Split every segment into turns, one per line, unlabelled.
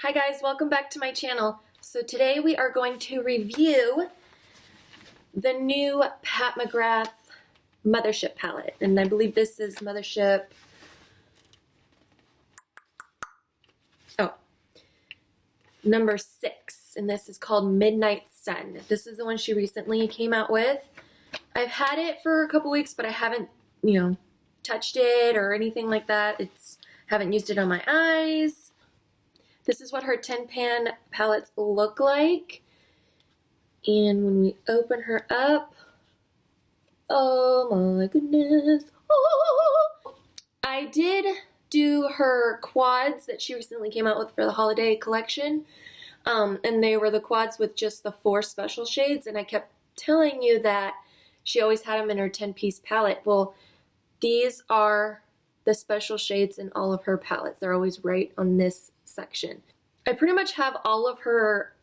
Hi guys, welcome back to my channel. So today we are going to review the new Pat McGrath Mothership palette. And I believe this is Mothership, number 6. And this is called Midnight Sun. This is the one she recently came out with. I've had it for a couple weeks, but I haven't, touched it or anything like that. Haven't used it on my eyes. This is what her 10-pan palettes look like. And when we open her up, oh my goodness. Oh. I did do her quads that she recently came out with for the holiday collection. And they were the quads with just the 4 special shades. And I kept telling you that she always had them in her 10-piece palette. Well, these are the special shades in all of her palettes. They're always right on this section. I pretty much have all of her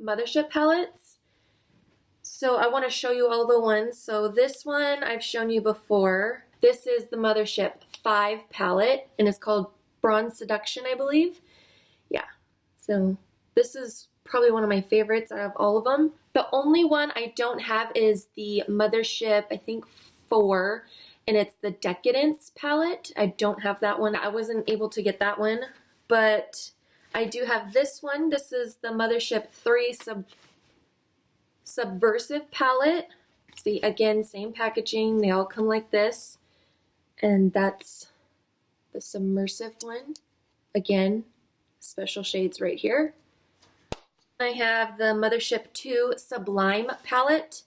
Mothership palettes, so I want to show you all the ones. So this one I've shown you before. This is the Mothership 5 palette, and it's called Bronze Seduction, I believe. Yeah, so this is probably one of my favorites out of all of them. The only one I don't have is the Mothership, I think 4, and it's the Decadence palette. I don't have that one. I wasn't able to get that one, but I do have this one. This is the Mothership 3 Subversive palette. See, again, same packaging. They all come like this. And that's the Submersive one. Again, special shades right here. I have the Mothership 2 Sublime palette.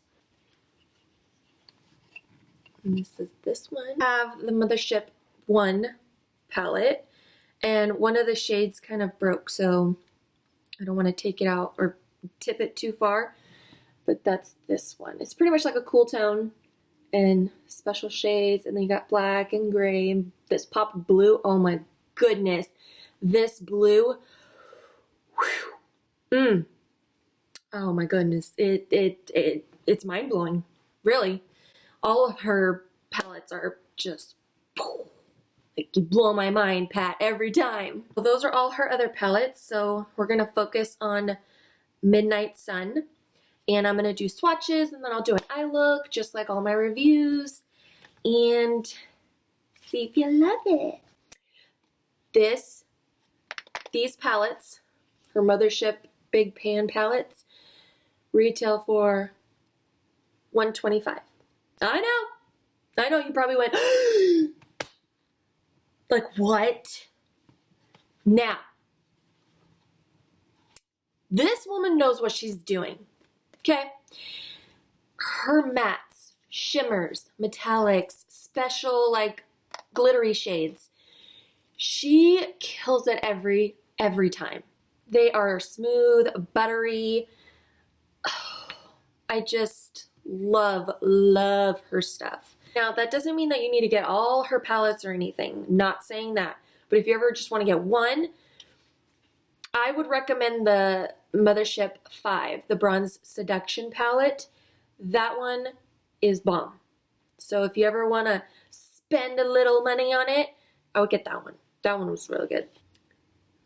And this is this one. I have the Mothership 1 palette. And one of the shades kind of broke, so I don't want to take it out or tip it too far. But that's this one. It's pretty much like a cool tone and special shades. And then you got black and gray and this pop of blue. Oh my goodness. This blue. Oh my goodness. It's mind-blowing. Really. All of her palettes are just... like, you blow my mind, Pat, every time. Well, those are all her other palettes, so we're going to focus on Midnight Sun. And I'm going to do swatches, and then I'll do an eye look, just like all my reviews, and see if you love it. These palettes, her Mothership Big Pan palettes, retail for $125. I know, you probably went... Like, what? Now, this woman knows what she's doing, okay? Her mattes, shimmers, metallics, special, like, glittery shades. She kills it every time. They are smooth, buttery. Oh, I just love her stuff. Now, that doesn't mean that you need to get all her palettes or anything. Not saying that. But if you ever just want to get one, I would recommend the Mothership 5, the Bronze Seduction palette. That one is bomb. So if you ever want to spend a little money on it, I would get that one. That one was really good.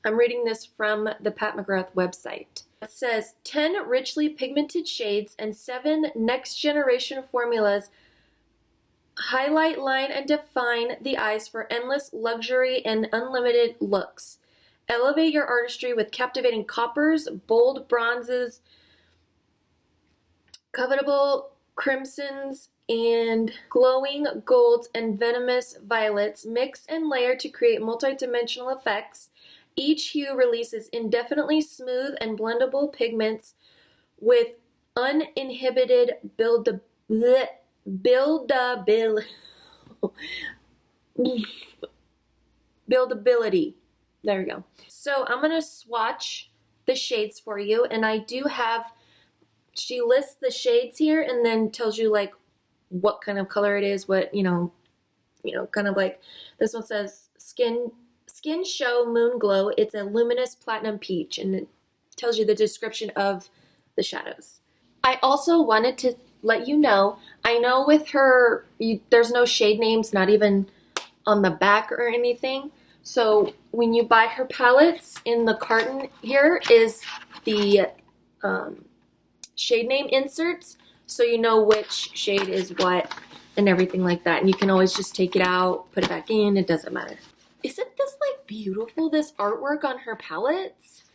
I'm reading this from the Pat McGrath website. It says, 10 richly pigmented shades and 7 next-generation formulas highlight, line, and define the eyes for endless luxury and unlimited looks. Elevate your artistry with captivating coppers, bold bronzes, covetable crimsons, and glowing golds and venomous violets. Mix and layer to create multi-dimensional effects. Each hue releases indefinitely smooth and blendable pigments with uninhibited buildability. There we go. So I'm going to swatch the shades for you, and I do have, she lists the shades here and then tells you like what kind of color it is, what, kind of like, this one says Skin Show Moon Glow. It's a luminous platinum peach, and it tells you the description of the shadows. I also wanted to let you know, I know with her, there's no shade names, not even on the back or anything. So when you buy her palettes, in the carton here is the shade name inserts, so you know which shade is what and everything like that. And you can always just take it out, put it back in, it doesn't matter. Isn't this like beautiful, this artwork on her palettes?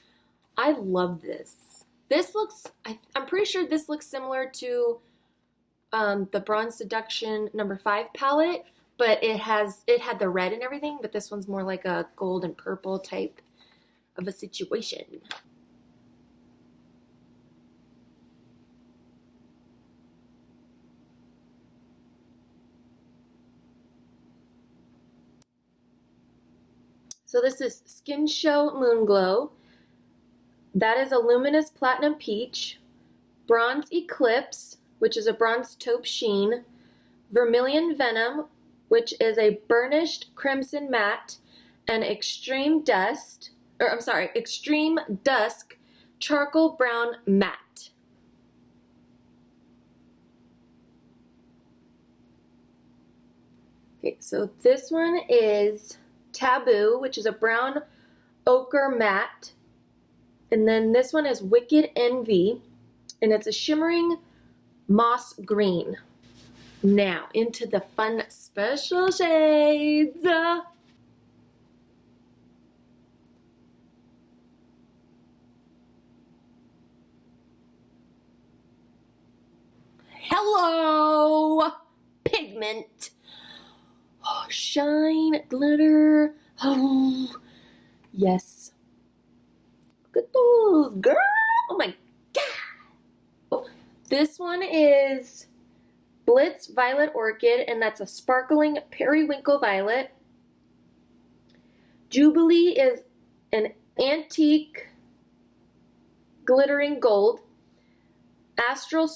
I love this. This looks, I'm pretty sure this looks similar to the Bronze Seduction number 5 palette, but it had the red and everything, but this one's more like a gold and purple type of a situation. So this is Skin Show Moon Glow. That is a luminous platinum peach, bronze eclipse, which is a bronze taupe sheen, vermilion venom, which is a burnished crimson matte, and extreme dusk charcoal brown matte. Okay, so this one is Taboo, which is a brown ochre matte. And then this one is Wicked Envy, and it's a shimmering moss green. Now, into the fun special shades. Hello, pigment. Oh, shine, glitter. Oh, yes. Look at those, girl. Oh my God. This one is Blitz Violet Orchid, and that's a sparkling periwinkle violet. Jubilee is an antique glittering gold. Astral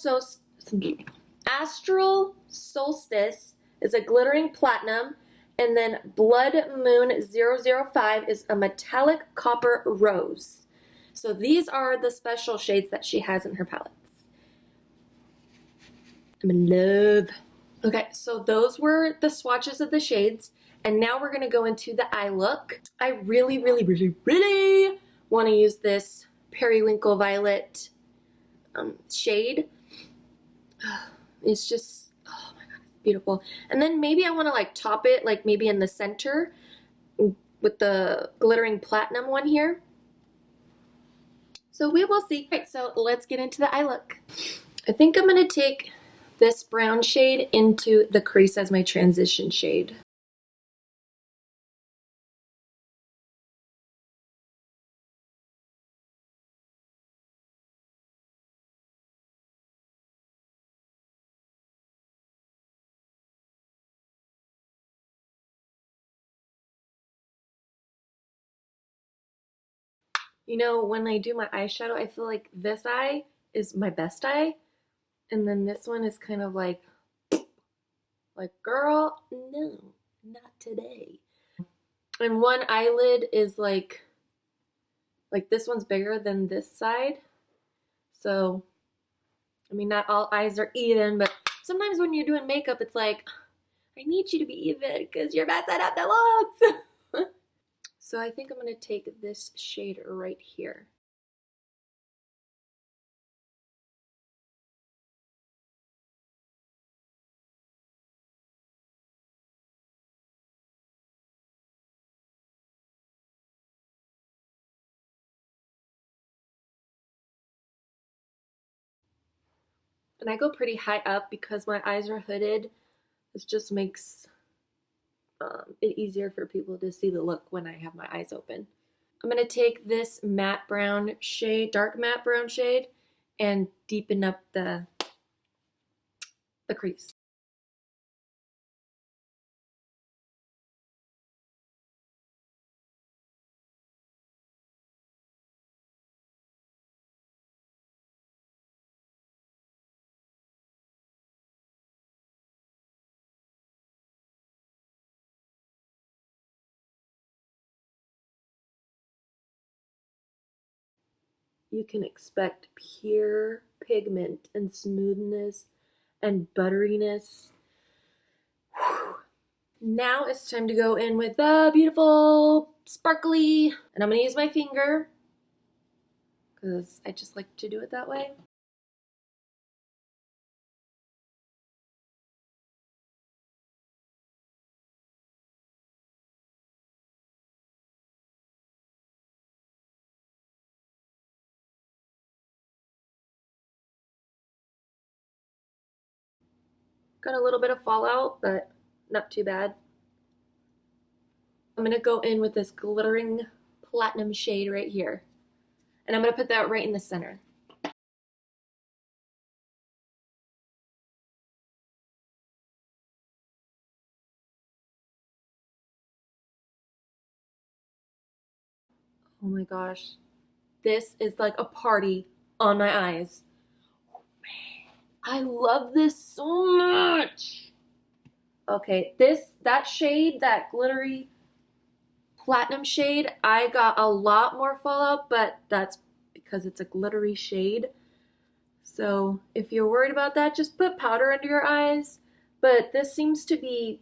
Solstice is a glittering platinum. And then Blood Moon 005 is a metallic copper rose. So these are the special shades that she has in her palettes. I'm in love. Okay, so those were the swatches of the shades. And now we're going to go into the eye look. I really, really, really, really want to use this periwinkle violet shade. It's just, oh my God, it's beautiful. And then maybe I want to like top it, like maybe in the center with the glittering platinum one here. So we will see. All right, so let's get into the eye look. I think I'm going to take this brown shade into the crease as my transition shade. You know, when I do my eyeshadow, I feel like this eye is my best eye. And then this one is kind of like, girl, no, not today. And one eyelid is like this one's bigger than this side. So, I mean, not all eyes are even, but sometimes when you're doing makeup, it's like, I need you to be even because you're messing up the looks. So I think I'm going to take this shade right here. And I go pretty high up because my eyes are hooded. This just makes it easier for people to see the look when I have my eyes open. I'm going to take this matte brown shade, dark matte brown shade, and deepen up the crease. You can expect pure pigment and smoothness and butteriness. Whew. Now it's time to go in with the beautiful sparkly, and I'm gonna use my finger because I just like to do it that way. Got a little bit of fallout, but not too bad. I'm gonna go in with this glittering platinum shade right here. And I'm gonna put that right in the center. Oh my gosh. This is like a party on my eyes. I love this so much. Okay, that shade, that glittery platinum shade, I got a lot more fallout, but that's because it's a glittery shade. So if you're worried about that, just put powder under your eyes. But this seems to be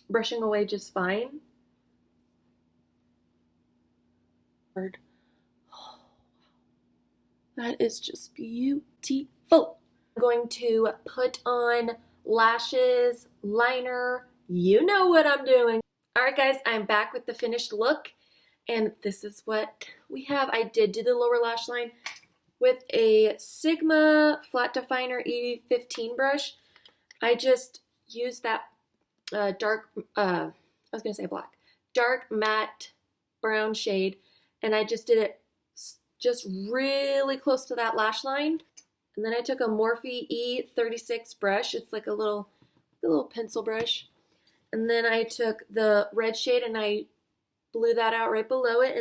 brushing away just fine. That is just beautiful. I'm going to put on lashes, liner. You know what I'm doing. All right, guys, I'm back with the finished look. And this is what we have. I did do the lower lash line with a Sigma Flat Definer E15 brush. I just used that dark matte brown shade, and I just did it just really close to that lash line. And then I took a Morphe E36 brush. It's like a little pencil brush. And then I took the red shade and I blew that out right below it.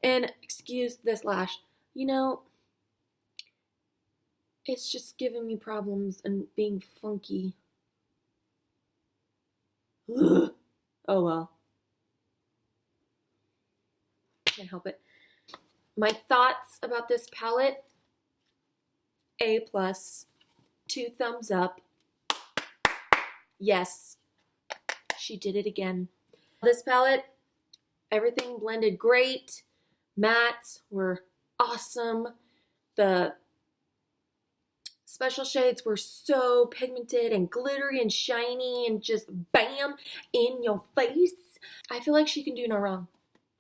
And excuse this lash, you know, it's just giving me problems and being funky. Ugh. Oh well. Can't help it. My thoughts about this palette: A+, 2 thumbs up. Yes, she did it again. This palette, everything blended great. Mattes were awesome. The special shades were so pigmented and glittery and shiny and just bam in your face. I feel like she can do no wrong.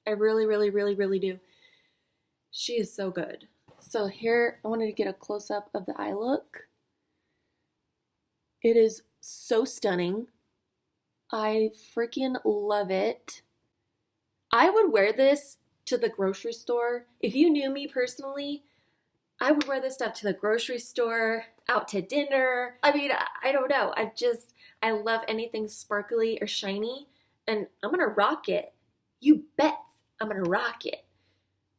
I really, really, really, really do. She is so good. So here, I wanted to get a close-up of the eye look. It is so stunning. I freaking love it. I would wear this to the grocery store. If you knew me personally, I would wear this stuff to the grocery store, out to dinner. I mean, I don't know. I love anything sparkly or shiny, and I'm gonna rock it. You bet I'm gonna rock it.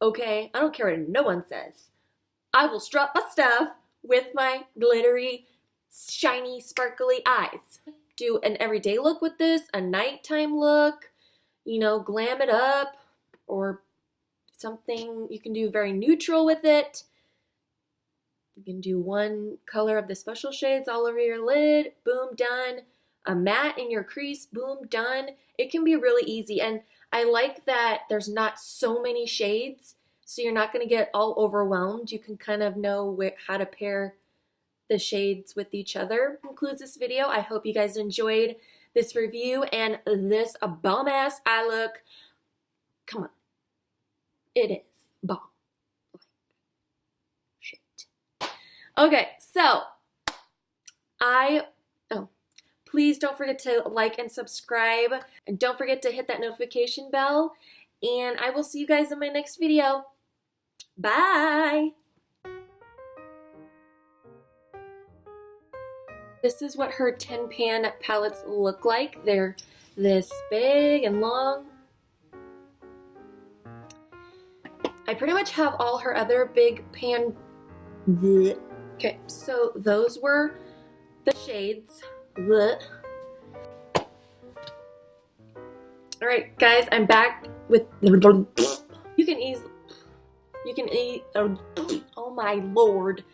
Okay? I don't care what no one says. I will strut my stuff with my glittery, shiny, sparkly eyes. Do an everyday look with this, a nighttime look, you know, glam it up, or something you can do very neutral with it. You can do one color of the special shades all over your lid, boom, done. A matte in your crease, boom, done. It can be really easy, and I like that there's not so many shades, so you're not going to get all overwhelmed. You can kind of know how to pair the shades with each other. That concludes this video. I hope you guys enjoyed this review and this bomb-ass eye look. Come on. It is bomb. Shit. Okay, so please don't forget to like and subscribe, and don't forget to hit that notification bell, and I will see you guys in my next video. Bye! This is what her 10-pan palettes look like. They're this big and long. I pretty much have all her other big pan. Okay, so those were the shades. Alright guys, I'm back with you can eat oh my lord.